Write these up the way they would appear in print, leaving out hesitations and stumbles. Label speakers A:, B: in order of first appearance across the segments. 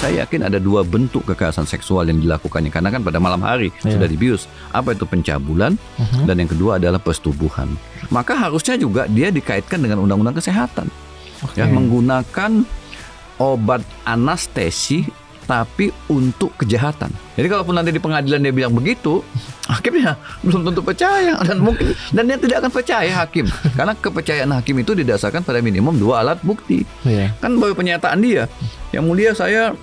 A: saya yakin ada dua bentuk kekerasan seksual yang dilakukannya. Karena kan pada malam hari sudah dibius. Apa itu pencabulan? Dan yang kedua adalah persetubuhan. Maka harusnya juga dia dikaitkan dengan undang-undang kesehatan. Ya, menggunakan obat anestesi tapi untuk kejahatan. Jadi kalaupun nanti di pengadilan dia bilang begitu, hakimnya belum tentu percaya dan dia tidak akan percaya hakim karena kepercayaan hakim itu didasarkan pada minimum 2 alat bukti. Kan baru pernyataan dia, yang mulia saya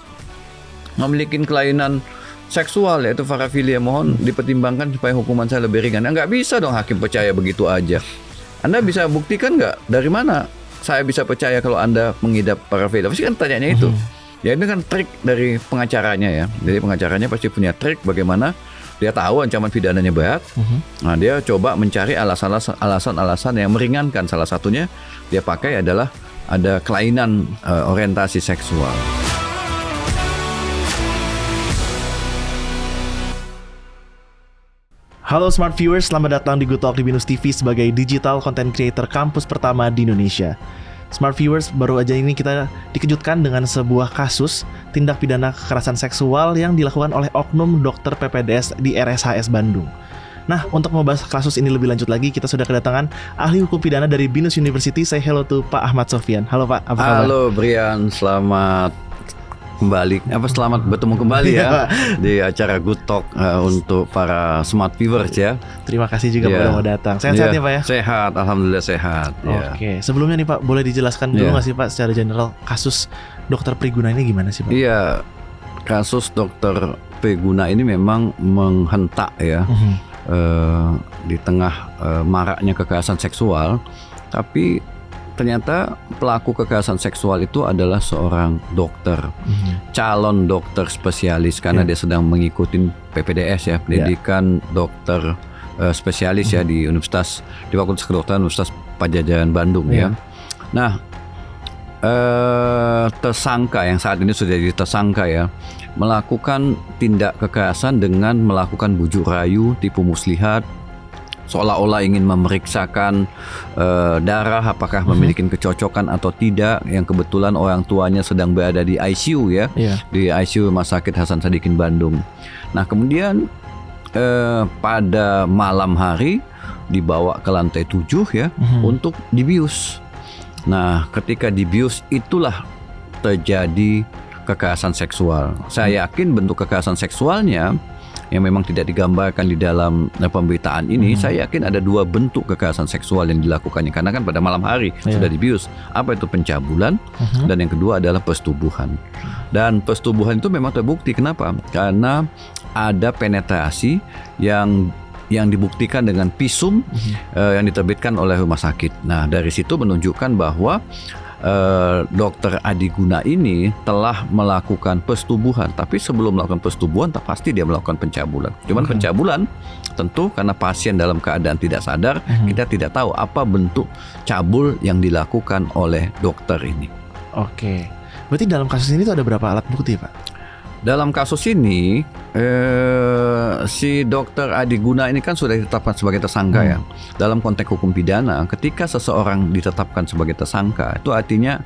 A: memiliki kelainan seksual yaitu parafilia, mohon dipertimbangkan supaya hukuman saya lebih ringan. Nggak bisa dong hakim percaya begitu aja. Anda bisa buktikan nggak? Dari mana saya bisa percaya kalau Anda mengidap parafilia? Pasti kan tanyanya itu. Ya ini kan trik dari pengacaranya ya. Jadi pengacaranya pasti punya trik bagaimana dia tahu ancaman pidananya berat. Nah, dia coba mencari alasan-alasan yang meringankan. Salah satunya dia pakai adalah ada kelainan orientasi seksual.
B: Halo Smart Viewers, selamat datang di Good Talk di Binus TV sebagai digital content creator kampus pertama di Indonesia. Smart Viewers, baru aja ini kita dikejutkan dengan sebuah kasus tindak pidana kekerasan seksual yang dilakukan oleh oknum dokter PPDS di RSHS Bandung. Nah, untuk membahas kasus ini lebih lanjut lagi, kita sudah kedatangan ahli hukum pidana dari Binus University. Say hello to Pak Ahmad Sofyan. Halo Pak, apa kabar?
A: Halo Brian, selamat bertemu kembali ya di acara Good Talk untuk para smart viewers ya.
B: Terima kasih juga Pak udah mau datang. Sehat-sehat ya Pak ya?
A: Sehat, alhamdulillah sehat.
B: Oke, sebelumnya nih Pak, boleh dijelaskan dulu nggak sih Pak secara general kasus Dokter Priguna ini gimana sih Pak?
A: Iya, kasus Dokter Priguna ini memang menghentak ya di tengah maraknya kekerasan seksual, tapi ternyata pelaku kekerasan seksual itu adalah seorang dokter, calon dokter spesialis karena dia sedang mengikuti PPDS ya, pendidikan dokter spesialis ya di Fakultas Kedokteran Universitas Padjadjaran Bandung ya. Nah, tersangka yang saat ini sudah jadi tersangka ya, melakukan tindak kekerasan dengan melakukan bujuk rayu, tipu muslihat, seolah-olah ingin memeriksakan darah apakah memiliki kecocokan atau tidak, yang kebetulan orang tuanya sedang berada di ICU ya, di ICU Rumah Sakit Hasan Sadikin Bandung. Nah kemudian pada malam hari dibawa ke lantai 7 ya untuk dibius. Nah ketika dibius itulah terjadi kekerasan seksual. Saya yakin bentuk kekerasan seksualnya yang memang tidak digambarkan di dalam pemberitaan ini, saya yakin ada dua bentuk kekerasan seksual yang dilakukannya. Karena kan pada malam hari sudah dibius. Apa itu pencabulan? Dan yang kedua adalah persetubuhan. Dan persetubuhan itu memang terbukti. Kenapa? Karena ada penetrasi yang dibuktikan dengan visum yang diterbitkan oleh rumah sakit. Nah dari situ menunjukkan bahwa Dokter Adi Guna ini telah melakukan persetubuhan, tapi sebelum melakukan persetubuhan pasti dia melakukan pencabulan. Cuman pencabulan tentu karena pasien dalam keadaan tidak sadar, kita tidak tahu apa bentuk cabul yang dilakukan oleh dokter ini.
B: Oke, berarti dalam kasus ini tuh ada berapa alat bukti Pak?
A: Dalam kasus ini si Dokter Adi Guna ini kan sudah ditetapkan sebagai tersangka ya. Dalam konteks hukum pidana, ketika seseorang ditetapkan sebagai tersangka, itu artinya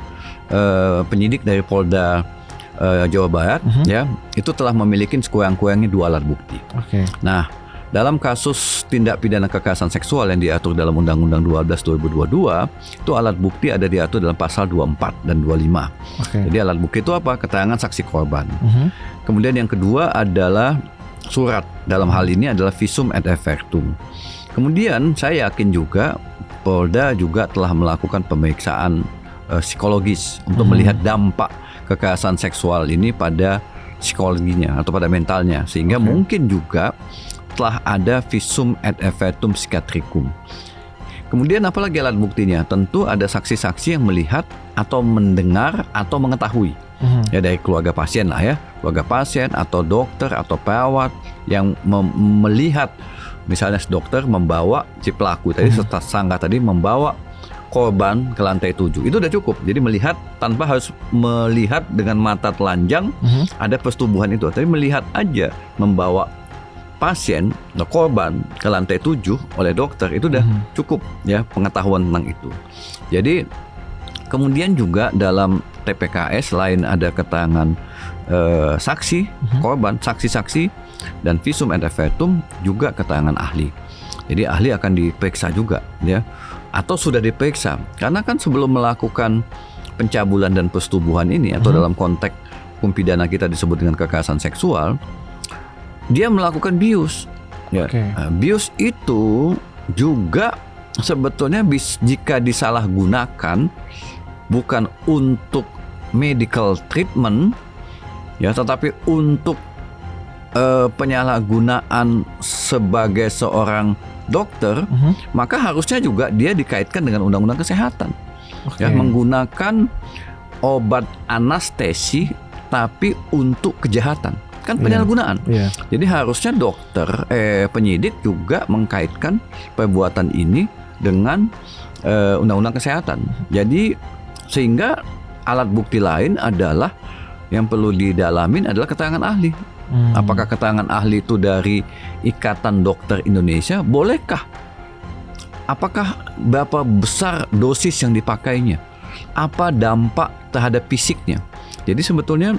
A: penyidik dari Polda Jawa Barat ya, itu telah memiliki sekurang-kurangnya 2 alat bukti. Nah, dalam kasus tindak pidana kekerasan seksual yang diatur dalam Undang-Undang 12 2022, itu alat bukti ada diatur dalam pasal 24 dan 25. Jadi alat bukti itu apa? Keterangan saksi korban. Kemudian yang kedua adalah surat. Dalam hal ini adalah visum et effectum. Kemudian saya yakin juga Polda juga telah melakukan pemeriksaan psikologis untuk melihat dampak kekerasan seksual ini pada psikologinya atau pada mentalnya, sehingga mungkin juga telah ada visum et effectum psychiatricum. Kemudian apalagi alat buktinya? Tentu ada saksi-saksi yang melihat atau mendengar atau mengetahui ya dari keluarga pasien lah ya, keluarga pasien atau dokter atau perawat yang melihat, misalnya dokter membawa si pelaku tadi, tersangka tadi membawa korban ke lantai 7. Itu udah cukup. Jadi melihat tanpa harus melihat dengan mata telanjang ada persetubuhan itu. Tapi melihat aja membawa pasien atau korban ke lantai 7 oleh dokter itu udah cukup ya pengetahuan tentang itu. Jadi kemudian juga dalam TPKS, selain ada keterangan saksi, korban, saksi-saksi, dan visum et repertum juga keterangan ahli. Jadi ahli akan diperiksa juga, ya, atau sudah diperiksa. Karena kan sebelum melakukan pencabulan dan persetubuhan ini, atau dalam konteks hukum pidana kita disebut dengan kekerasan seksual, dia melakukan bius. Ya. Bius itu juga sebetulnya jika disalahgunakan bukan untuk medical treatment, ya, tetapi untuk penyalahgunaan sebagai seorang dokter, maka harusnya juga dia dikaitkan dengan undang-undang kesehatan, ya, menggunakan obat anestesi tapi untuk kejahatan, kan penyalahgunaan. Jadi harusnya dokter, penyidik juga mengkaitkan perbuatan ini dengan undang-undang kesehatan. Jadi sehingga alat bukti lain adalah yang perlu didalamin adalah keterangan ahli. Apakah keterangan ahli itu dari Ikatan Dokter Indonesia? Bolehkah? Apakah berapa besar dosis yang dipakainya? Apa dampak terhadap fisiknya? Jadi sebetulnya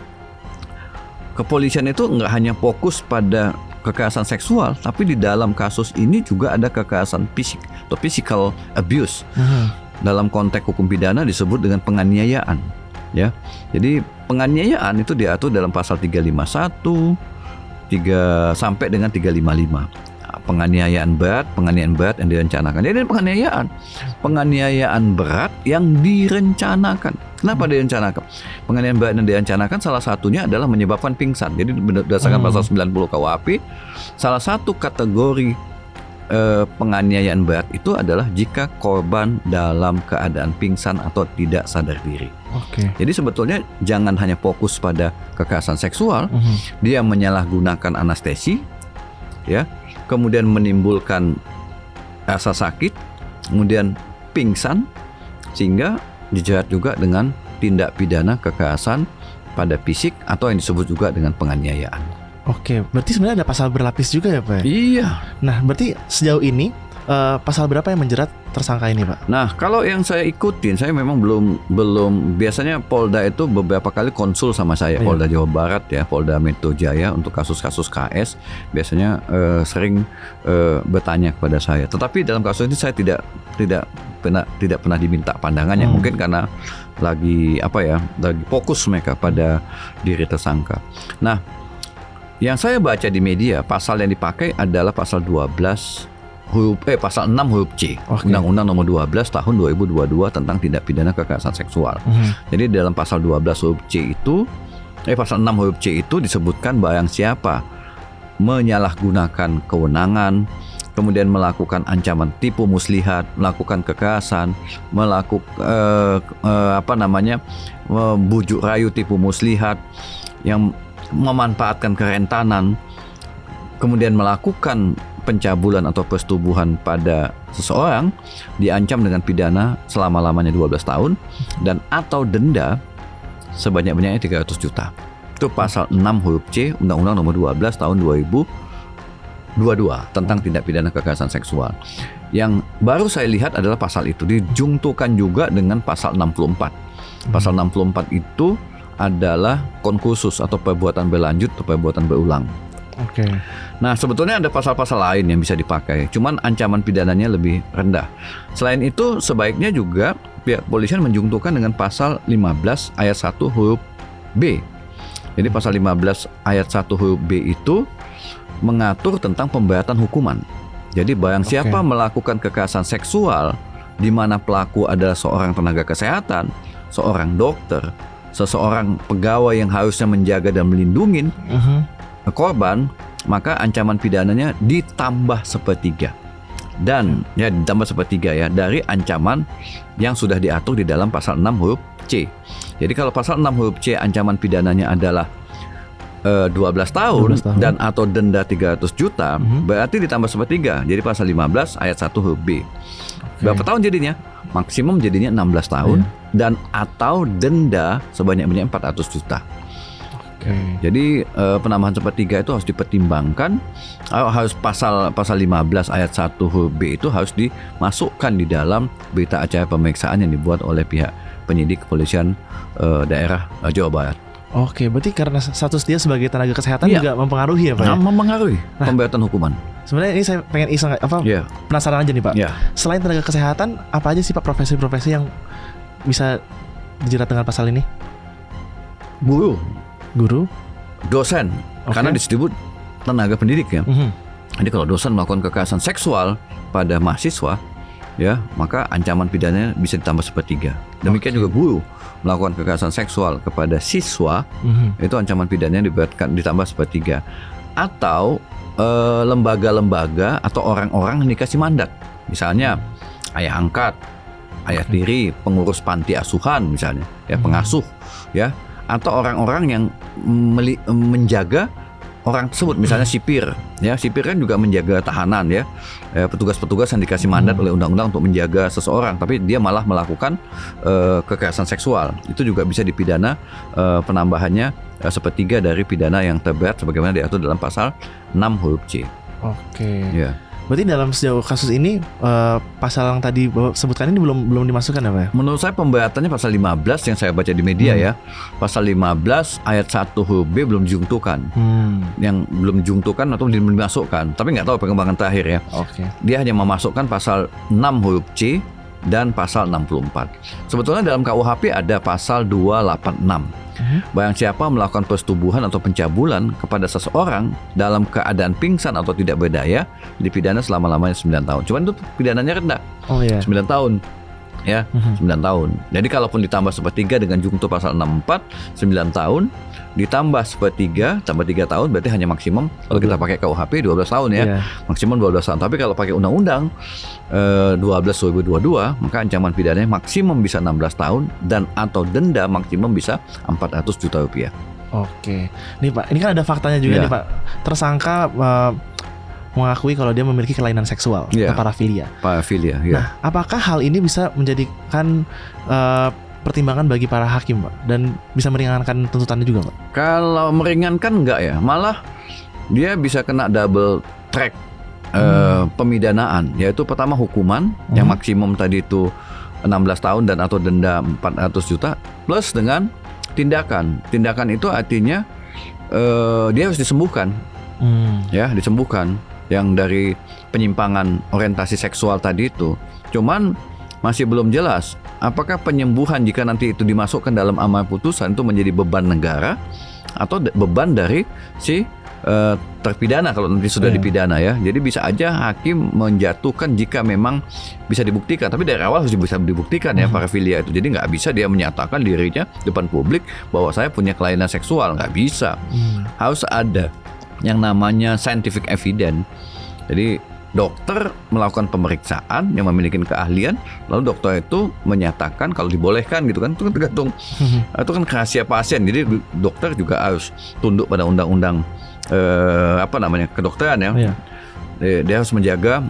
A: kepolisian itu nggak hanya fokus pada kekerasan seksual, tapi di dalam kasus ini juga ada kekerasan fisik atau physical abuse. Dalam konteks hukum pidana disebut dengan penganiayaan, ya. Jadi penganiayaan itu diatur dalam pasal 351 sampai dengan 355. Penganiayaan berat yang direncanakan. Jadi penganiayaan berat yang direncanakan. Kenapa direncanakan? Penganiayaan berat yang direncanakan salah satunya adalah menyebabkan pingsan. Jadi berdasarkan pasal 90 KUHP, salah satu kategori penganiayaan berat itu adalah jika korban dalam keadaan pingsan atau tidak sadar diri. Jadi sebetulnya jangan hanya fokus pada kekerasan seksual, dia menyalahgunakan anestesi, ya, kemudian menimbulkan rasa sakit, kemudian pingsan, sehingga dijerat juga dengan tindak pidana kekerasan pada fisik atau yang disebut juga dengan penganiayaan.
B: Berarti sebenarnya ada pasal berlapis juga ya, Pak?
A: Iya.
B: Nah, berarti sejauh ini pasal berapa yang menjerat tersangka ini, Pak?
A: Nah, kalau yang saya ikutin, saya memang belum biasanya Polda itu beberapa kali konsul sama saya, Polda Jawa Barat, ya, Polda Metro Jaya untuk kasus-kasus KS biasanya sering bertanya kepada saya. Tetapi dalam kasus ini saya tidak pernah diminta pandangannya, mungkin karena lagi fokus mereka pada diri tersangka. Nah, yang saya baca di media, pasal yang dipakai adalah pasal 6 huruf C, Undang-Undang Nomor 12 Tahun 2022 tentang tindak pidana kekerasan seksual. Jadi dalam pasal 12 huruf C itu, pasal 6 huruf C itu disebutkan barang siapa menyalahgunakan kewenangan, kemudian melakukan ancaman tipu muslihat, melakukan kekerasan, bujuk rayu tipu muslihat, yang memanfaatkan kerentanan, kemudian melakukan pencabulan atau persetubuhan pada seseorang, diancam dengan pidana selama-lamanya 12 tahun dan atau denda sebanyak-banyaknya 300 juta. Itu pasal 6 huruf C Undang-Undang Nomor 12 Tahun 2022 tentang tindak pidana kekerasan seksual. Yang baru saya lihat adalah pasal itu dijungtukan juga dengan pasal 64. Pasal 64 itu adalah konkursus atau perbuatan berlanjut atau perbuatan berulang. Nah, sebetulnya ada pasal-pasal lain yang bisa dipakai, cuman ancaman pidananya lebih rendah. Selain itu, sebaiknya juga pihak kepolisian menjungtukan dengan pasal 15 ayat 1 huruf B. Jadi pasal 15 ayat 1 huruf B itu mengatur tentang pemberatan hukuman. Jadi barang siapa melakukan kekerasan seksual di mana pelaku adalah seorang tenaga kesehatan, seorang dokter, seseorang pegawai yang harusnya menjaga dan melindungi korban, maka ancaman pidananya ditambah sepertiga. Dan ditambah sepertiga dari ancaman yang sudah diatur di dalam pasal 6 huruf C. Jadi kalau pasal 6 huruf C ancaman pidananya adalah 12 tahun dan atau denda 300 juta, berarti ditambah sepertiga. Jadi pasal 15 ayat 1 huruf B. Berapa tahun jadinya? Maksimum jadinya 16 tahun dan atau denda sebanyak-banyaknya 400 juta. Jadi penambahan sepertiga itu harus dipertimbangkan, harus pasal 15 ayat 1 huruf B itu harus dimasukkan di dalam berita acara pemeriksaan yang dibuat oleh pihak penyidik kepolisian daerah Jawa Barat.
B: Oke, berarti karena status dia sebagai tenaga kesehatan
A: Iya.
B: juga mempengaruhi ya Pak? Ya?
A: Mempengaruhi pembebasan hukuman.
B: Sebenarnya ini saya pengen iseng
A: Iya.
B: penasaran aja nih Pak.
A: Iya.
B: Selain tenaga kesehatan, apa aja sih Pak profesi-profesi yang bisa dijerat dengan pasal ini? Guru?
A: Dosen,
B: Oke.
A: karena disebut tenaga pendidik ya.
B: Mhm.
A: Jadi kalau dosen melakukan kekerasan seksual pada mahasiswa, ya maka ancaman pidananya bisa ditambah 1/3. Demikian juga guru melakukan kekerasan seksual kepada siswa, itu ancaman pidananya ditambah 1/3. Atau lembaga-lembaga atau orang-orang yang dikasih mandat, misalnya ayah angkat, ayah tiri, pengurus panti asuhan misalnya, ya pengasuh, ya, atau orang-orang yang menjaga orang tersebut, misalnya sipir, ya sipir kan juga menjaga tahanan, ya petugas-petugas yang dikasih mandat oleh undang-undang untuk menjaga seseorang, tapi dia malah melakukan kekerasan seksual, itu juga bisa dipidana penambahannya 1/3 dari pidana yang terberat sebagaimana diatur dalam pasal 6 huruf C.
B: Oke.
A: Ya.
B: Berarti dalam sejauh kasus ini pasal yang tadi Bapak sebutkan ini belum dimasukkan ya Pak ya?
A: Menurut saya pemberatannya pasal 15 yang saya baca di media ya. Pasal 15 ayat 1 huruf B belum dijungtukan. Yang belum dijungtukan atau belum dimasukkan. Tapi nggak tahu perkembangan terakhir ya.
B: Oke.
A: Dia hanya memasukkan pasal 6 huruf C dan pasal 64. Sebetulnya dalam KUHP ada pasal 286. Barang siapa melakukan persetubuhan atau pencabulan kepada seseorang dalam keadaan pingsan atau tidak berdaya, dipidana selama-lamanya 9 tahun. Cuman itu pidananya rendah.
B: Oh iya.
A: 9 tahun. Ya, 9 tahun. Jadi kalaupun ditambah 1/3 dengan jungto pasal 64, 9 tahun ditambah 1/3 tambah 3 tahun berarti hanya maksimum, kalau kita pakai KUHP 12 tahun ya.
B: Iya.
A: Maksimum 12 tahun. Tapi kalau pakai undang-undang 12/2022, maka ancaman pidananya maksimum bisa 16 tahun dan atau denda maksimum bisa 400 juta rupiah.
B: Oke. Nih Pak, ini kan ada faktanya juga
A: Iya.
B: nih Pak. Tersangka mengakui kalau dia memiliki kelainan seksual
A: Iya.
B: atau parafilia.
A: Parafilia, ya.
B: Nah, apakah hal ini bisa menjadikan pertimbangan bagi para hakim Pak, dan bisa meringankan tuntutannya juga Pak?
A: Kalau meringankan enggak ya, malah dia bisa kena double track pemidanaan, yaitu pertama hukuman yang maksimum tadi itu 16 tahun dan atau denda 400 juta plus dengan tindakan. Tindakan itu artinya dia harus disembuhkan, ya disembuhkan yang dari penyimpangan orientasi seksual tadi itu. Cuman masih belum jelas apakah penyembuhan jika nanti itu dimasukkan dalam amar putusan itu menjadi beban negara atau beban dari si terpidana kalau nanti sudah dipidana ya. Jadi bisa aja hakim menjatuhkan jika memang bisa dibuktikan, tapi dari awal harus bisa dibuktikan ya parafilia itu. Jadi nggak bisa dia menyatakan dirinya depan publik bahwa saya punya kelainan seksual, nggak bisa. Harus ada yang namanya scientific evidence. Jadi dokter melakukan pemeriksaan yang memiliki keahlian, lalu dokter itu menyatakan kalau dibolehkan gitu kan, itu kan tergantung itu kan rahasia pasien. Jadi dokter juga harus tunduk pada undang-undang kedokteran ya. Dia harus menjaga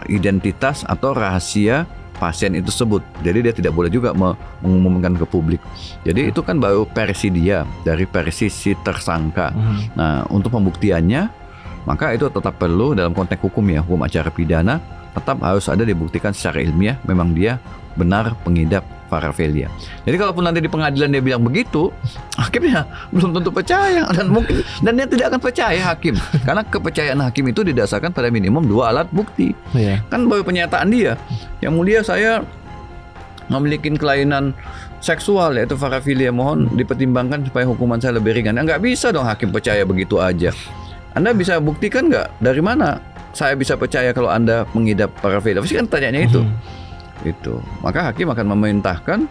A: identitas atau rahasia pasien itu tersebut. Jadi dia tidak boleh juga mengumumkan ke publik. Jadi itu kan baru versi dia, dari versi si tersangka. Nah, untuk pembuktiannya maka itu tetap perlu dalam konteks hukum ya, hukum acara pidana tetap harus ada dibuktikan secara ilmiah memang dia benar pengidap parafilia. Jadi kalaupun nanti di pengadilan dia bilang begitu, hakimnya belum tentu percaya dan dia tidak akan percaya hakim karena kepercayaan hakim itu didasarkan pada minimum 2 alat bukti. Kan baru pernyataan dia, yang mulia saya memiliki kelainan seksual yaitu parafilia, mohon dipertimbangkan supaya hukuman saya lebih ringan. Nggak bisa dong hakim percaya begitu aja. Anda bisa buktikan nggak? Dari mana saya bisa percaya kalau Anda mengidap parafilia? Pasti kan tanyanya itu. Itu. Maka hakim akan memerintahkan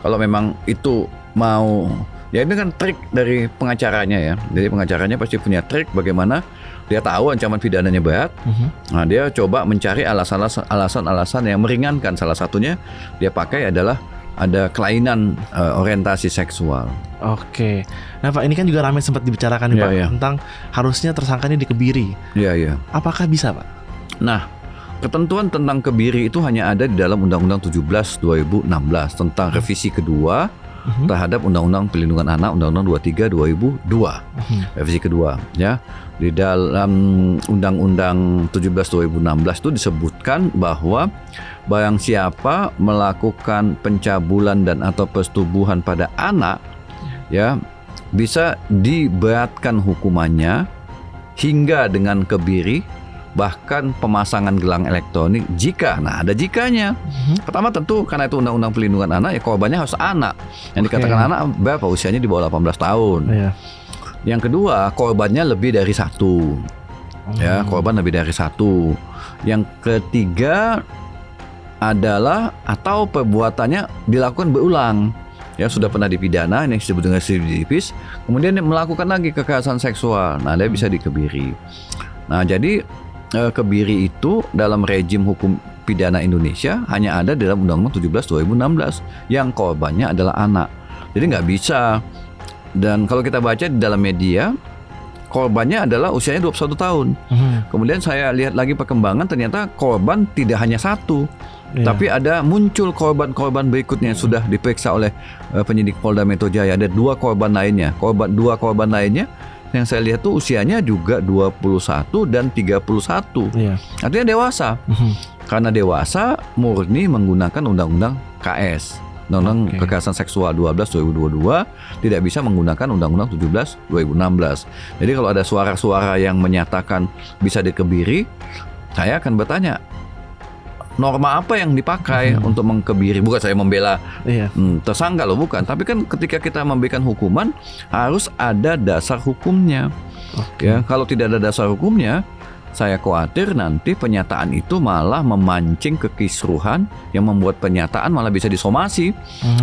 A: kalau memang itu mau, ya ini kan trik dari pengacaranya ya. Jadi pengacaranya pasti punya trik bagaimana dia tahu ancaman pidananya berat. Nah, dia coba mencari alasan-alasan yang meringankan. Salah satunya dia pakai adalah ada kelainan orientasi seksual.
B: Oke. Nah Pak, ini kan juga ramai sempat dibicarakan nih Pak tentang harusnya tersangka ini dikebiri.
A: Iya.
B: Apakah bisa Pak?
A: Nah, ketentuan tentang kebiri itu hanya ada di dalam Undang-Undang 17 2016 tentang revisi kedua terhadap Undang-Undang Perlindungan Anak Undang-Undang 23 2002 revisi kedua ya. Di dalam Undang-Undang 17 2016 itu disebutkan bahwa barang siapa melakukan pencabulan dan atau persetubuhan pada anak ya bisa diberatkan hukumannya hingga dengan kebiri, bahkan pemasangan gelang elektronik jika, nah ada jikanya. Pertama tentu karena itu Undang-Undang Perlindungan Anak ya korbannya harus anak. Yang dikatakan anak berapa usianya di bawah 18 tahun. Yang kedua korbannya lebih dari satu. Ya, korban lebih dari satu. Yang ketiga adalah atau perbuatannya dilakukan berulang. Ya sudah pernah dipidana, ini disebut dengan residivis, kemudian dia melakukan lagi kekerasan seksual. Nah, dia bisa dikebiri. Nah, jadi kebiri itu dalam rejim hukum pidana Indonesia hanya ada dalam Undang-Undang 17 2016 yang korbannya adalah anak. Jadi nggak bisa. Dan kalau kita baca di dalam media, korbannya adalah usianya 21 tahun. Kemudian saya lihat lagi perkembangan, ternyata korban tidak hanya satu. Tapi ada muncul korban-korban berikutnya yang sudah diperiksa oleh penyidik Polda Metro Jaya. Ada dua korban lainnya. Dua korban lainnya yang saya lihat tuh usianya juga 21 dan 31. Artinya dewasa. Karena dewasa murni menggunakan Undang-Undang KS. Undang-Undang Kekerasan Seksual 12 2022 tidak bisa menggunakan Undang-Undang 17 2016. Jadi kalau ada suara-suara yang menyatakan bisa dikebiri, saya akan bertanya, norma apa yang dipakai untuk mengkebiri? Bukan saya membela tersangka loh, bukan. Tapi kan ketika kita memberikan hukuman harus ada dasar hukumnya. Ya, kalau tidak ada dasar hukumnya, saya khawatir nanti pernyataan itu malah memancing kekisruhan yang membuat pernyataan malah bisa disomasi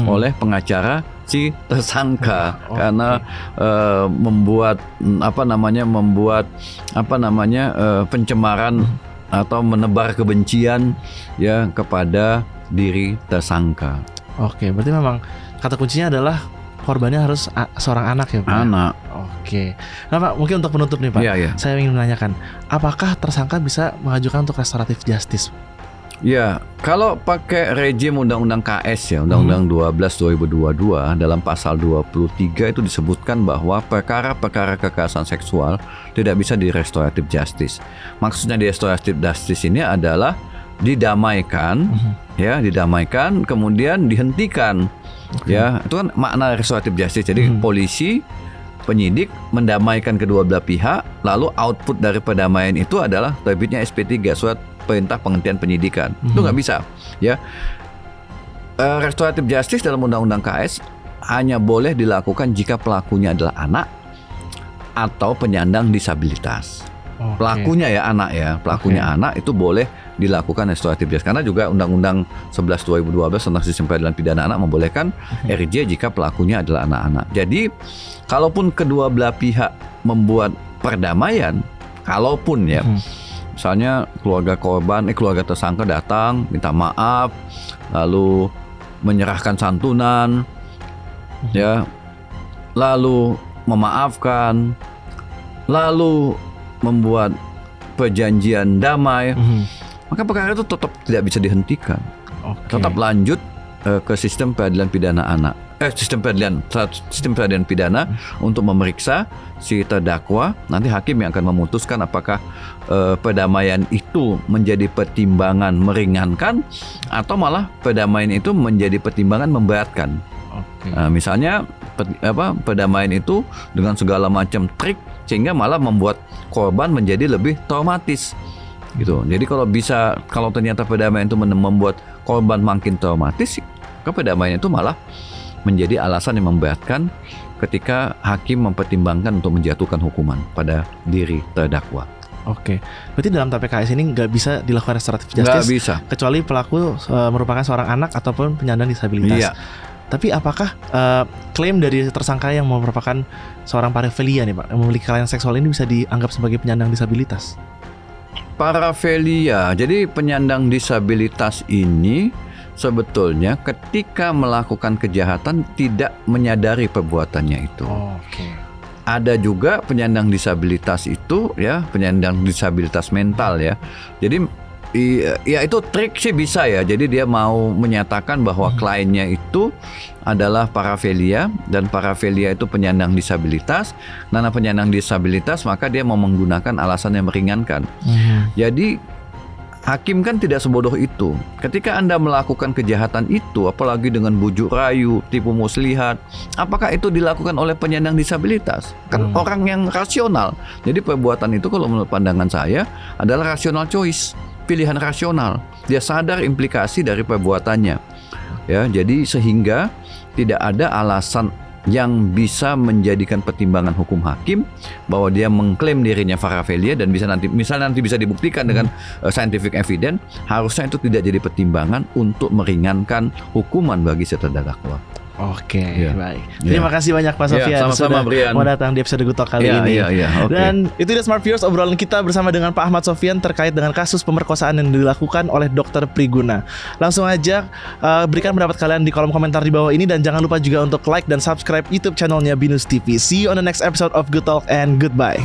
A: oleh pengacara si tersangka karena membuat pencemaran atau menebar kebencian ya kepada diri tersangka.
B: Oke, berarti memang kata kuncinya adalah korbannya harus seorang anak ya Pak?
A: Anak.
B: Oke. Nah Pak, mungkin untuk penutup nih Pak, saya ingin menanyakan, apakah tersangka bisa mengajukan untuk restoratif justice?
A: Ya, kalau pakai rejim Undang-Undang KS ya, Undang-Undang 12 2022 dalam pasal 23 itu disebutkan bahwa perkara-perkara kekerasan seksual tidak bisa di restoratif justice. Maksudnya di restoratif justice ini adalah didamaikan, ya, didamaikan kemudian dihentikan. Ya, itu kan makna restoratif justice. Jadi polisi, penyidik mendamaikan kedua belah pihak, lalu output dari perdamaian itu adalah terbitnya SP3, surat perintah penghentian penyidikan. Itu nggak bisa, ya. Restoratif justice dalam Undang-Undang KS hanya boleh dilakukan jika pelakunya adalah anak atau penyandang disabilitas. Pelakunya ya anak ya, pelakunya anak itu boleh dilakukan restoratif justice. Karena juga Undang-Undang 11 2012 tentang sistem peradilan pidana anak membolehkan RJ jika pelakunya adalah anak-anak. Jadi, kalaupun kedua belah pihak membuat perdamaian, kalaupun ya, misalnya keluarga tersangka datang minta maaf, lalu menyerahkan santunan, ya, lalu memaafkan, lalu membuat perjanjian damai, maka perkara itu tetap tidak bisa dihentikan. Tetap lanjut ke sistem peradilan pidana anak, sistem peradilan pidana untuk memeriksa si terdakwa. Nanti hakim yang akan memutuskan apakah perdamaian itu menjadi pertimbangan meringankan atau malah perdamaian itu menjadi pertimbangan memberatkan. Misalnya perdamaian itu dengan segala macam trik sehingga malah membuat korban menjadi lebih traumatis gitu. Jadi kalau ternyata perdamaian itu membuat korban makin traumatis, perdamaian itu malah menjadi alasan yang memberatkan ketika hakim mempertimbangkan untuk menjatuhkan hukuman pada diri terdakwa.
B: Oke, berarti dalam TPKS ini nggak bisa dilakukan restoratif justice?
A: Nggak bisa.
B: Kecuali pelaku merupakan seorang anak ataupun penyandang disabilitas.
A: Iya.
B: Tapi apakah klaim dari tersangka yang merupakan seorang parafilia nih Pak, yang memiliki kelainan seksual ini bisa dianggap sebagai penyandang disabilitas?
A: Parafilia, jadi penyandang disabilitas ini sebetulnya ketika melakukan kejahatan tidak menyadari perbuatannya itu. Ada juga penyandang disabilitas itu ya, penyandang disabilitas mental ya. Jadi Iya, itu trik sih bisa ya. Jadi dia mau menyatakan bahwa kliennya itu adalah parafilia, dan parafilia itu penyandang disabilitas. Karena penyandang disabilitas maka dia mau menggunakan alasan yang meringankan. Jadi hakim kan tidak sebodoh itu. Ketika Anda melakukan kejahatan itu, apalagi dengan bujuk rayu, tipu muslihat, apakah itu dilakukan oleh penyandang disabilitas? Kan orang yang rasional. Jadi perbuatan itu kalau menurut pandangan saya adalah rational choice, pilihan rasional. Dia sadar implikasi dari perbuatannya. Ya, jadi sehingga tidak ada alasan yang bisa menjadikan pertimbangan hukum hakim bahwa dia mengklaim dirinya parafilia dan bisa nanti bisa dibuktikan dengan scientific evidence, harusnya itu tidak jadi pertimbangan untuk meringankan hukuman bagi si terdakwa.
B: Oke,
A: Ya.
B: baik. Terima kasih banyak Pak Sofyan
A: sama-sama,
B: sudah
A: Brian.
B: mau datang di episode Good Talk kali ini.
A: Oke.
B: Dan itu dia Smart Viewers, obrolan kita bersama dengan Pak Ahmad Sofyan terkait dengan kasus pemerkosaan yang dilakukan oleh Dr. Priguna. Langsung aja berikan pendapat kalian di kolom komentar di bawah ini, dan jangan lupa juga untuk like dan subscribe YouTube channelnya Binus TV. See you on the next episode of Good Talk and goodbye.